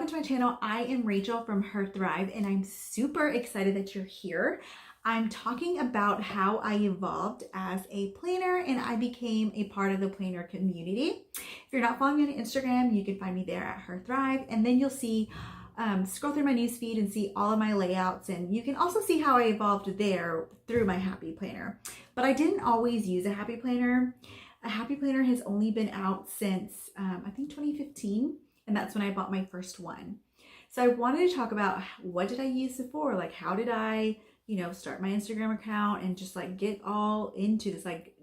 welcome to my channel. I am Rachel from Her Thrive, and I'm super excited that you're here. I'm talking about how I evolved as a planner and I became a part of the planner community. If you're not following me on Instagram, you can find me there at Her Thrive, and then you'll see, scroll through my newsfeed and see all of my layouts, and you can also see how I evolved there through my Happy Planner. But I didn't always use a Happy Planner. A Happy Planner has only been out since, I think 2015. And that's when I bought my first one. So I wanted to talk about what did I use it for? Like, how did I, start my Instagram account and just like get all into this? Like,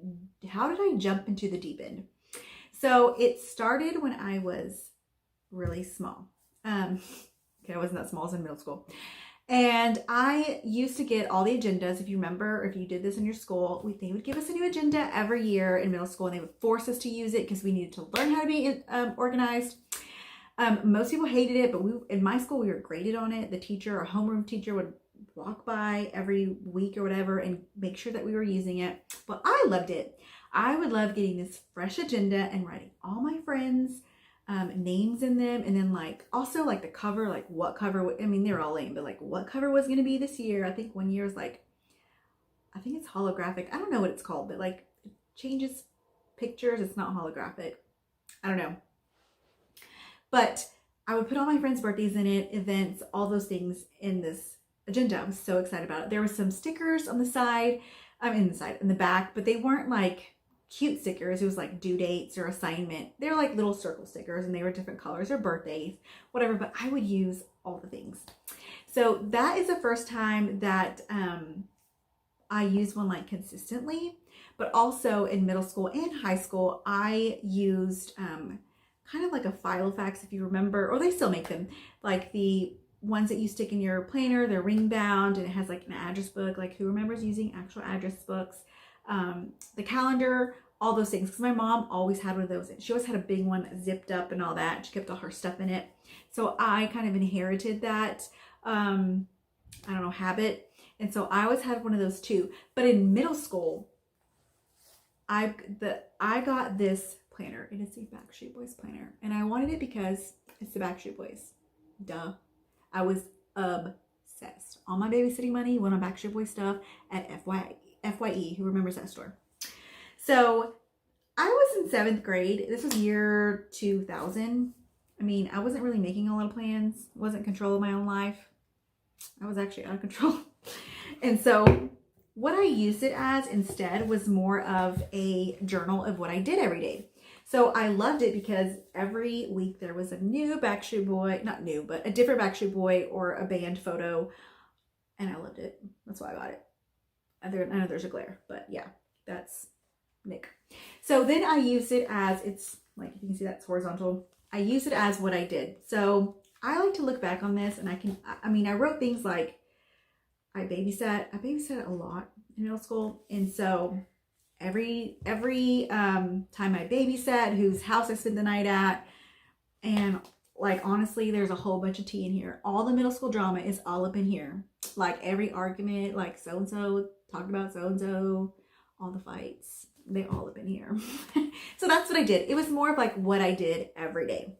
how did I jump into the deep end? So it started when I was really small. Okay, I wasn't that small, I was in middle school. And I used to get all the agendas. If you remember, if you did this in your school, they would give us a new agenda every year in middle school, and they would force us to use it because we needed to learn how to be organized. Most people hated it, but in my school, we were graded on it. The teacher, our homeroom teacher, would walk by every week or whatever and make sure that we were using it. But I loved it. I would love getting this fresh agenda and writing all my friends' names in them. And then also the cover, like what cover, they're all lame, but like what cover was going to be this year. I think one year is I think it's holographic. I don't know what it's called, but like it changes pictures. It's not holographic. I don't know. But I would put all my friends' birthdays in it, events, all those things in this agenda. I was so excited about it. There were some stickers on the side, in the back, but they weren't like cute stickers. It was like due dates or assignment. They were like little circle stickers, and they were different colors or birthdays, whatever, but I would use all the things. So that is the first time that I used one like consistently, but also in middle school and high school, I used kind of like a Filofax, if you remember, or they still make them, like the ones that you stick in your planner. They're ring bound, and it has like an address book. Like, who remembers using actual address books? The calendar, all those things. Because my mom always had one of those. She always had a big one that zipped up and all that. She kept all her stuff in it. So I kind of inherited that, habit. And so I always had one of those too. But in middle school, I got this planner. It is the Backstreet Boys planner, and I wanted it because it's the Backstreet Boys. Duh. I was obsessed. All my babysitting money went on Backstreet Boys stuff at FYE. Who remembers that store? So I was in 7th grade. This was year 2000. I wasn't really making a lot of plans. Wasn't in control of my own life. I was actually out of control. And so what I used it as instead was more of a journal of what I did every day. So I loved it because every week there was a new Backstreet Boy, not new, but a different Backstreet Boy or a band photo. And I loved it. That's why I got it. I know there's a glare, but yeah, that's Nick. So then I used it as, it's like, you can see that's horizontal. I used it as what I did. So I like to look back on this, and I wrote things like I babysat a lot in middle school. And so every time I babysat, whose house I spent the night at, and like honestly, there's a whole bunch of tea in here. All the middle school drama is all up in here. Like every argument, like so-and-so talked about so-and-so, all the fights, they all up in here. So that's what I did. It was more of like what I did every day.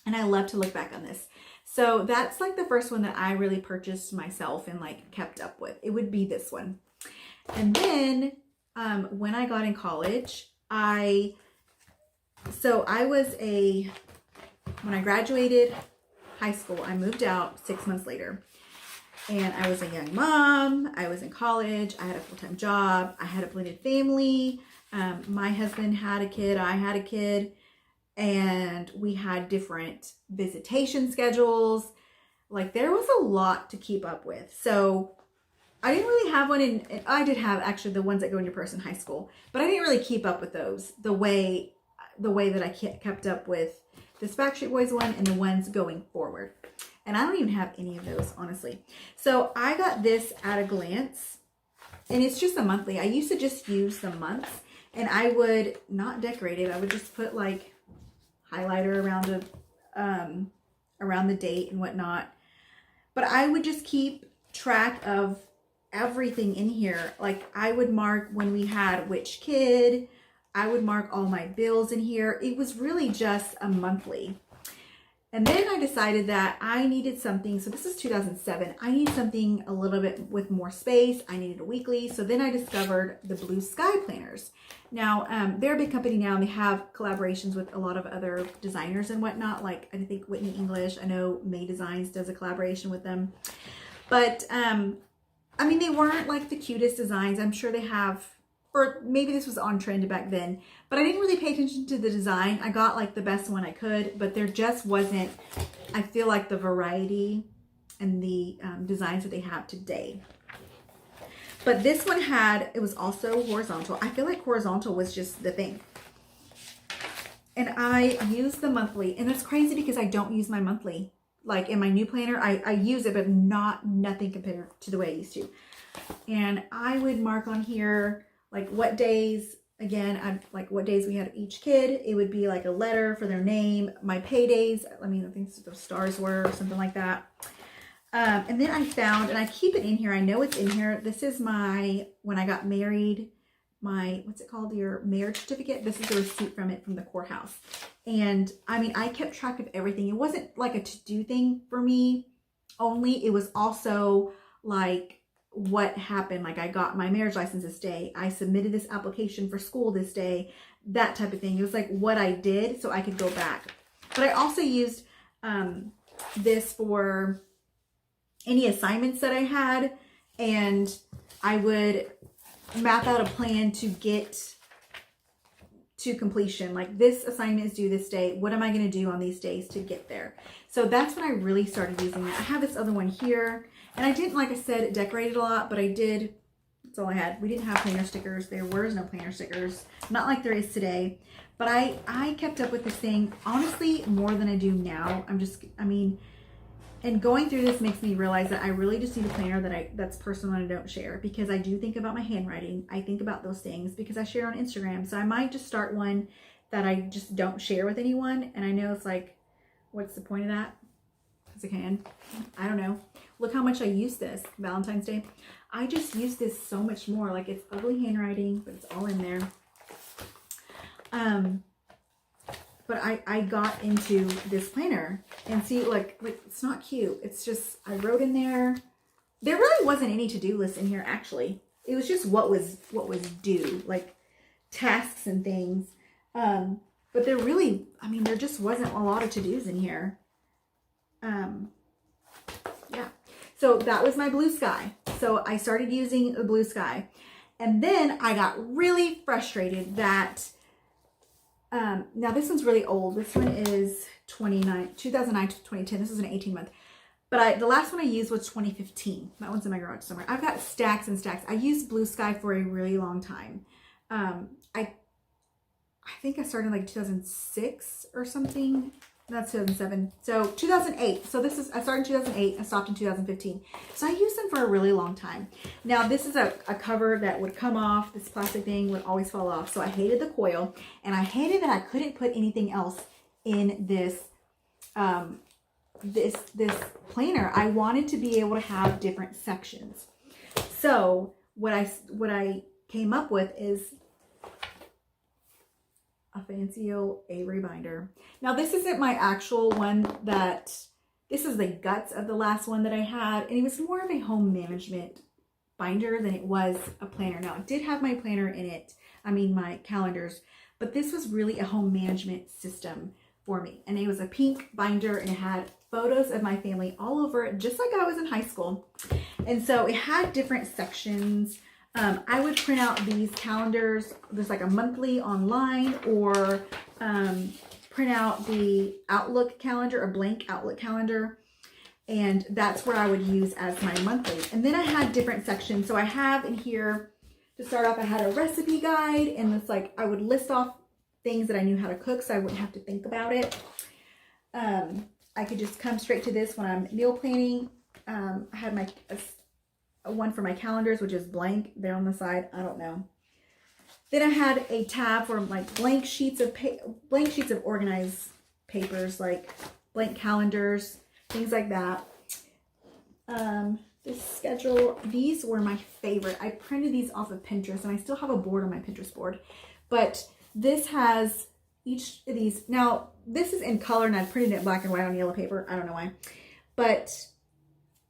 And I love to look back on this. So that's like the first one that I really purchased myself and like kept up with. It would be this one. And then when I got in college, when I graduated high school, I moved out 6 months later, and I was a young mom. I was in college. I had a full-time job. I had a blended family. My husband had a kid. I had a kid, and we had different visitation schedules. Like, there was a lot to keep up with. So I didn't really have one I did have actually the ones that go in your purse in high school, but I didn't really keep up with those the way that I kept up with this Backstreet Boys one and the ones going forward. And I don't even have any of those, honestly. So I got this at a glance, and it's just a monthly. I used to just use the months, and I would not decorate it. I would just put like highlighter around the date and whatnot. But I would just keep track of everything in here. Like, I would mark when we had which kid. I would mark all my bills in here. It was really just a monthly. And then I decided that I needed something. So this is 2007. I need something a little bit with more space. I needed a weekly. So then I discovered the Blue Sky planners. Now, they're a big company now, and they have collaborations with a lot of other designers and whatnot. Like, I think Whitney English, I know May Designs does a collaboration with them. But, I mean, they weren't like the cutest designs. I'm sure they have, or maybe this was on trend back then, but I didn't really pay attention to the design. I got like the best one I could, but there just wasn't, I feel like, the variety and the designs that they have today. But this one had, it was also horizontal. I feel like horizontal was just the thing. And I use the monthly, and that's crazy because I don't use my monthly. Like in my new planner, I use it, but nothing compared to the way I used to. And I would mark on here, like what days, again, like what days we had each kid. It would be like a letter for their name, my paydays. I mean, I think the stars were or something like that. And then I found, and I keep it in here. I know it's in here. This is my, when I got married, my, what's it called? Your marriage certificate. This is the receipt from it from the courthouse. And I mean, I kept track of everything. It wasn't like a to-do thing for me only. It was also like what happened. Like I got my marriage license this day. I submitted this application for school this day, that type of thing. It was like what I did so I could go back. But I also used this for any assignments that I had, and I would map out a plan to get to completion. Like this assignment is due this day. What am I going to do on these days to get there? So that's when I really started using it. I have this other one here, and I didn't, like I said, decorate it a lot, but I did. That's all I had. We didn't have planner stickers. There was no planner stickers. Not like there is today. But I kept up with this thing, honestly, more than I do now. And going through this makes me realize that I really just need a planner that's personal and I don't share, because I do think about my handwriting. I think about those things because I share on Instagram. So I might just start one that I just don't share with anyone. And I know it's like, what's the point of that? Because I can. I don't know. Look how much I use this Valentine's Day. I just use this so much more. Like it's ugly handwriting, but it's all in there. But I got into this planner, and see, like it's not cute. It's just, I wrote in there. There really wasn't any to-do list in here, actually. It was just what was due, like tasks and things. But there really, I mean, there just wasn't a lot of to-dos in here. Yeah. So that was my Blue Sky. So I started using the Blue Sky, and then I got really frustrated that now this one's really old. This one is 2009 to 2010. This is an 18-month. But the last one I used was 2015. That one's in my garage somewhere. I've got stacks and stacks. I used Blue Sky for a really long time. I think I started in like 2006 or something. That's 2007. So 2008. So this is, I started in 2008. I stopped in 2015. So I used them for a really long time. Now this is a cover that would come off. This plastic thing would always fall off. So I hated the coil, and I hated that I couldn't put anything else in this, this planner. I wanted to be able to have different sections. So what I came up with is a fancy old Avery binder. Now this isn't my actual one, this is the guts of the last one that I had, and it was more of a home management binder than it was a planner. Now it did have my planner in it, my calendars, but this was really a home management system for me. And it was a pink binder, and it had photos of my family all over it, just like I was in high school. And so it had different sections. I would print out these calendars. There's like a monthly online, or print out the Outlook calendar, a blank Outlook calendar. And that's where I would use as my monthly. And then I had different sections. So I have in here, to start off, I had a recipe guide, and it's like I would list off things that I knew how to cook, so I wouldn't have to think about it. I could just come straight to this when I'm meal planning. I had one for my calendars, which is blank there on the side. I don't know. Then I had a tab for like blank sheets of organized papers, like blank calendars, things like that. This schedule, these were my favorite. I printed these off of Pinterest, and I still have a board on my Pinterest board. But this has each of these, now this is in color and I printed it in black and white on yellow paper. I don't know why. But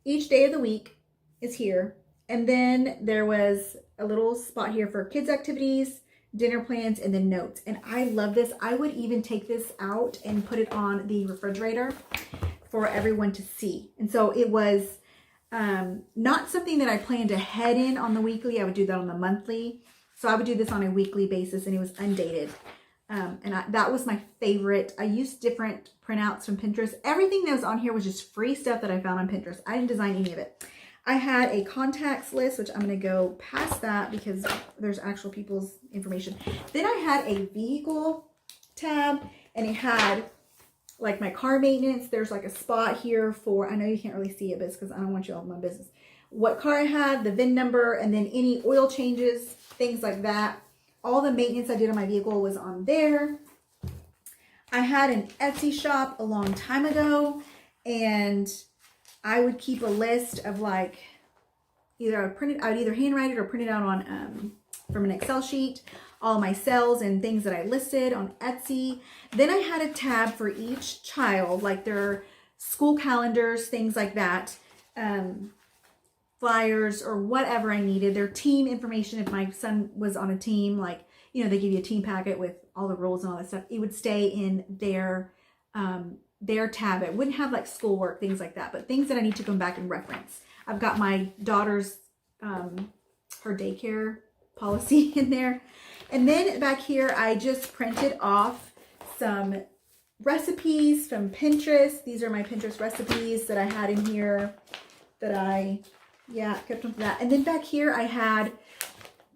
each day of the week is here. And then there was a little spot here for kids activities, dinner plans, and then notes. And I love this. I would even take this out and put it on the refrigerator for everyone to see. And so it was not something that I planned ahead in on the weekly. I would do that on the monthly. So I would do this on a weekly basis, and it was undated. That was my favorite. I used different printouts from Pinterest. Everything that was on here was just free stuff that I found on Pinterest. I didn't design any of it. I had a contacts list, which I'm going to go past that because there's actual people's information. Then I had a vehicle tab, and it had like my car maintenance. There's like a spot here for, I know you can't really see it, but it's because I don't want you all in my business. What car I had, the VIN number, and then any oil changes, things like that. All the maintenance I did on my vehicle was on there. I had an Etsy shop a long time ago, and I would keep a list of like, I would either handwrite it or print it out on from an Excel sheet, all my sales and things that I listed on Etsy. Then I had a tab for each child, like their school calendars, things like that, flyers or whatever I needed, their team information. If my son was on a team, like, you know, they give you a team packet with all the rules and all that stuff. It would stay in their tab. It wouldn't have like schoolwork, things like that, but things that I need to come back and reference. I've got my daughter's, her daycare policy in there. And then back here, I just printed off some recipes from Pinterest. These are my Pinterest recipes that I had in here that I, kept them for that. And then back here, I had,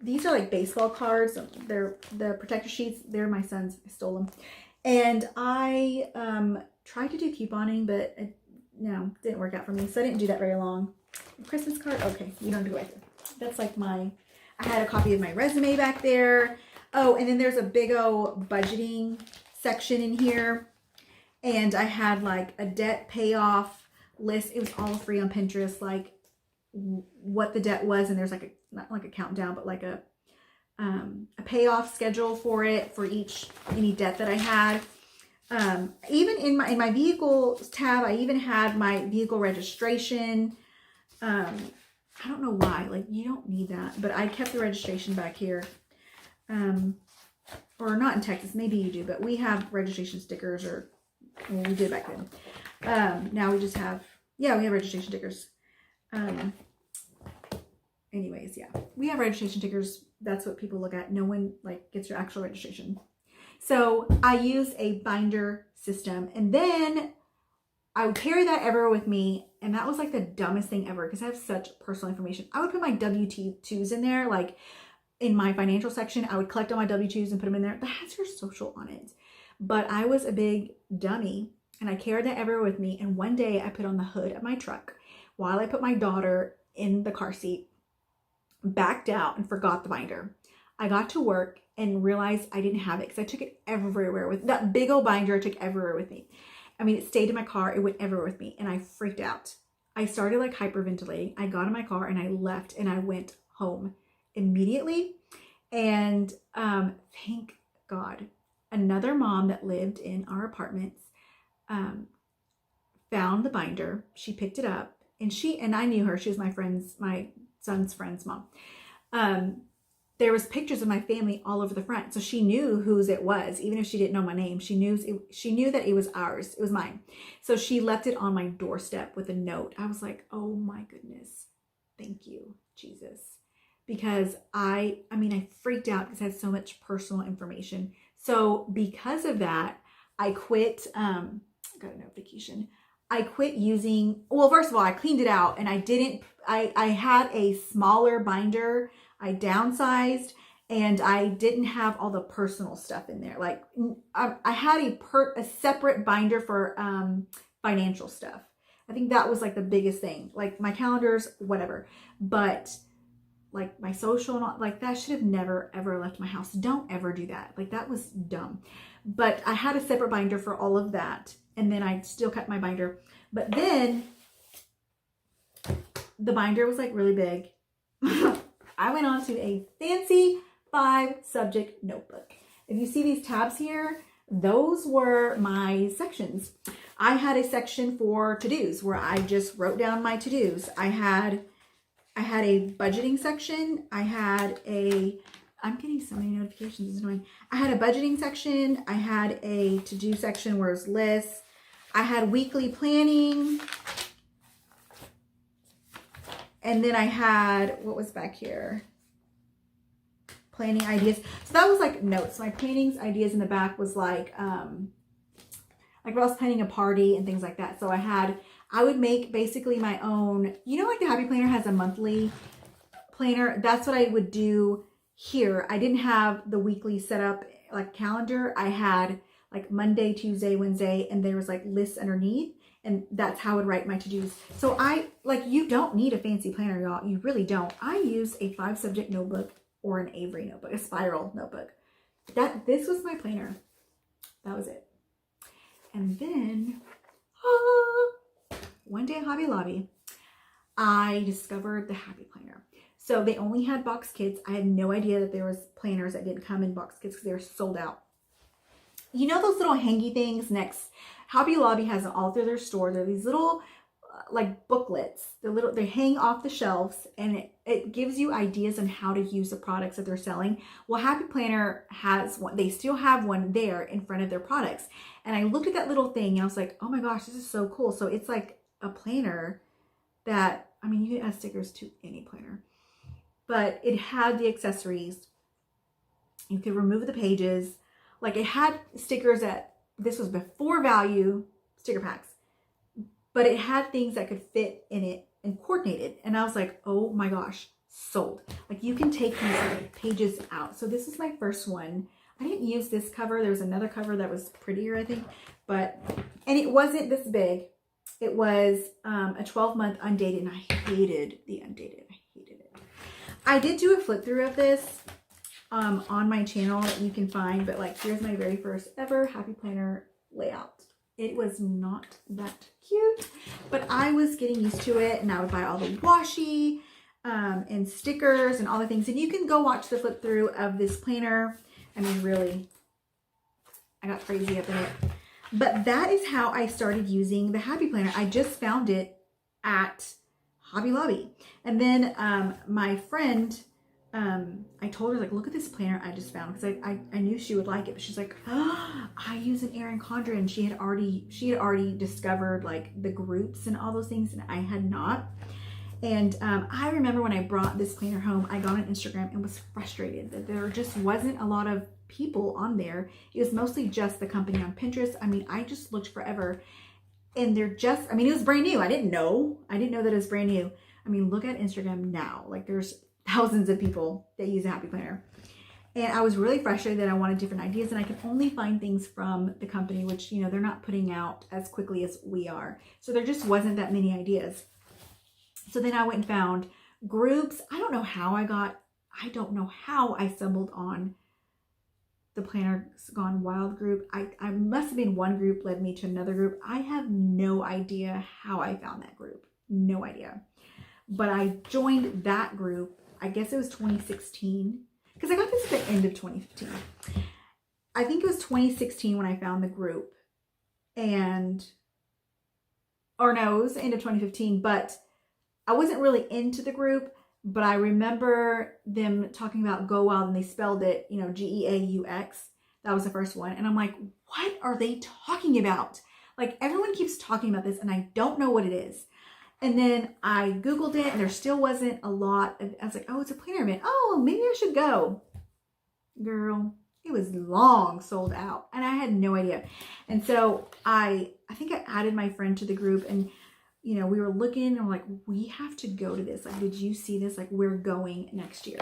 these are like baseball cards. They're the protector sheets. They're my son's. I stole them. And I tried to do couponing, but it didn't work out for me. So I didn't do that very long. Christmas card. Okay, you don't do it. That's like I had a copy of my resume back there. Oh, and then there's a big old budgeting section in here. And I had like a debt payoff list. It was all free on Pinterest, like what the debt was. And there's like not like a countdown, but like a payoff schedule for it, for any debt that I had. Even in my vehicles tab, I even had my vehicle registration. I don't know why, like you don't need that, but I kept the registration back here. Or not in Texas, maybe you do, but we have registration stickers, or well, we did back then. Now we just have, we have registration stickers. Anyways, we have registration stickers. That's what people look at. No one like gets your actual registration. So I use a binder system, and then I would carry that everywhere with me. And that was like the dumbest thing ever, because I have such personal information. I would put my W-2s in there, like in my financial section. I would collect all my W-2s and put them in there. That has your social on it. But I was a big dummy, and I carried that everywhere with me. And one day I put on the hood of my truck while I put my daughter in the car seat, backed out, and forgot the binder. I got to work and realized I didn't have it, because I took it everywhere with that big old binder. I took everywhere with me. I mean, it stayed in my car. It went everywhere with me, and I freaked out. I started like hyperventilating. I got in my car and I left, and I went home immediately. And thank God, another mom that lived in our apartments found the binder. She picked it up, and I knew her. She was my son's friend's mom. There was pictures of my family all over the front. So she knew whose it was, even if she didn't know my name. She knew that it was ours. It was mine. So she left it on my doorstep with a note. I was like, oh my goodness. Thank you, Jesus. Because I freaked out because I had so much personal information. So because of that, I quit, got a notification. I quit using, well, first of all, I cleaned it out, and I had a smaller binder. I downsized, and I didn't have all the personal stuff in there. Like I had a separate binder for financial stuff. I think that was like the biggest thing, like my calendars, whatever. But like my social and all, like that should have never ever left my house. Don't ever do that. Like that was dumb. But I had a separate binder for all of that, and then I still kept my binder. But then the binder was like really big. I went on to a fancy 5-subject notebook. If you see these tabs here, those were my sections. I had a section for to-dos where I just wrote down my to-dos. I had a budgeting section. I'm getting so many notifications, it's annoying. I had a budgeting section. I had a to-do section where it was lists. I had weekly planning. And then I had, what was back here? Planning ideas. So that was like notes. My plannings ideas in the back was like if I was planning a party and things like that. So I would make basically my own, like the Happy Planner has a monthly planner. That's what I would do here. I didn't have the weekly set up like calendar. I had like Monday, Tuesday, Wednesday, and there was like lists underneath. And that's how I would write my to-dos. So you don't need a fancy planner, y'all. You really don't. I use a 5-subject notebook or an Avery notebook, a spiral notebook. This was my planner. That was it. And then one day at Hobby Lobby, I discovered the Happy Planner. So they only had box kits. I had no idea that there was planners that didn't come in box kits because they were sold out. You know those little hangy things next? Hobby Lobby has them all through their store. They're these little like booklets. They hang off the shelves, and it gives you ideas on how to use the products that they're selling. Well, Happy Planner has one. They still have one there in front of their products. And I looked at that little thing and I was like, oh my gosh, this is so cool. So it's like a planner that, you can add stickers to any planner, but it had the accessories. You could remove the pages. Like it had stickers this was before value sticker packs, but it had things that could fit in it and coordinated. And I was like, oh my gosh, sold. Like you can take these pages out. So this is my first one. I didn't use this cover. There was another cover that was prettier, I think, and it wasn't this big. It was a 12-month undated, and I hated the undated. I hated it. I did do a flip through of this on my channel that you can find, but like here's my very first ever Happy Planner layout. It was not that cute, but I was getting used to it, and I would buy all the washi and stickers and all the things. And you can go watch the flip through of this planner. Really, I got crazy up in it. But that is how I started using the Happy Planner. I just found it at Hobby Lobby. And then my friend, I told her, like, look at this planner I just found, because I knew she would like it. But she's like, oh, I use an Erin Condren, and she had already discovered like the groups and all those things, and I had not. And I remember when I brought this planner home, I got on Instagram and was frustrated that there just wasn't a lot of people on there. It was mostly just the company on Pinterest. I just looked forever, and they're just, it was brand new. I didn't know that it was brand new. Look at Instagram now. Like there's thousands of people that use a Happy Planner. And I was really frustrated that I wanted different ideas, and I could only find things from the company, which, they're not putting out as quickly as we are. So there just wasn't that many ideas. So then I went and found groups. I don't know how I stumbled on the Planners Gone Wild group. I must have been one group led me to another group. I have no idea how I found that group. No idea. But I joined that group. I guess it was 2016, because I got this at the end of 2015. I think it was 2016 when I found the group. It was the end of 2015, but I wasn't really into the group, but I remember them talking about Go Wild, and they spelled it, Geaux. That was the first one. And I'm like, what are they talking about? Like everyone keeps talking about this, and I don't know what it is. And then I Googled it, and there still wasn't a lot. I was like, oh, it's a planner event. Oh, maybe I should go. Girl, it was long sold out, and I had no idea. And so I think I added my friend to the group, and we were looking, and we're like, we have to go to this. Like, did you see this? Like, we're going next year.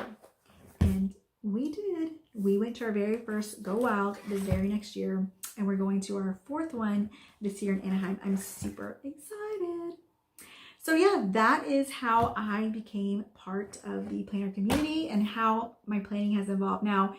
And we did. We went to our very first Go Wild the very next year, and we're going to our fourth one this year in Anaheim. I'm super excited. So yeah, that is how I became part of the planner community and how my planning has evolved. Now,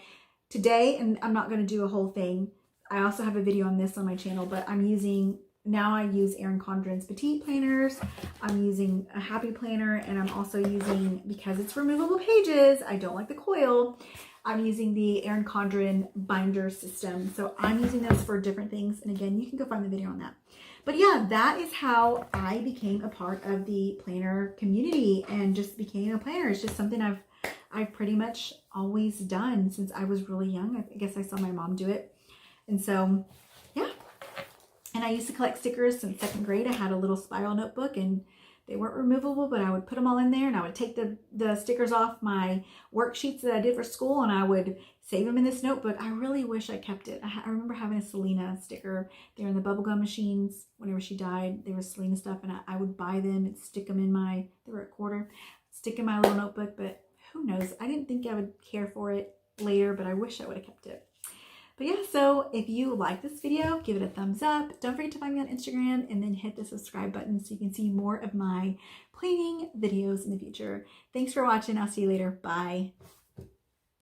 today, and I'm not going to do a whole thing, I also have a video on this on my channel, but I'm using now I use Erin Condren's petite planners. I'm using a happy planner, and I'm also using, because it's removable pages, I don't like the coil, I'm using the Erin Condren binder system. So I'm using those for different things. And again, you can go find the video on that. But yeah, that is how I became a part of the planner community and just became a planner. It's just something I've pretty much always done since I was really young. I guess I saw my mom do it. And so, yeah. And I used to collect stickers since 2nd grade. I had a little spiral notebook, and they weren't removable, but I would put them all in there, and I would take the stickers off my worksheets that I did for school, and I would save them in this notebook. I really wish I kept it. I remember having a Selena sticker there in the bubblegum machines. Whenever she died, they were Selena stuff, and I would buy them and stick them in they were a quarter, stick in my little notebook, but who knows? I didn't think I would care for it later, but I wish I would have kept it. But yeah, so if you like this video, give it a thumbs up. Don't forget to find me on Instagram, and then hit the subscribe button so you can see more of my planning videos in the future. Thanks for watching. I'll see you later. Bye.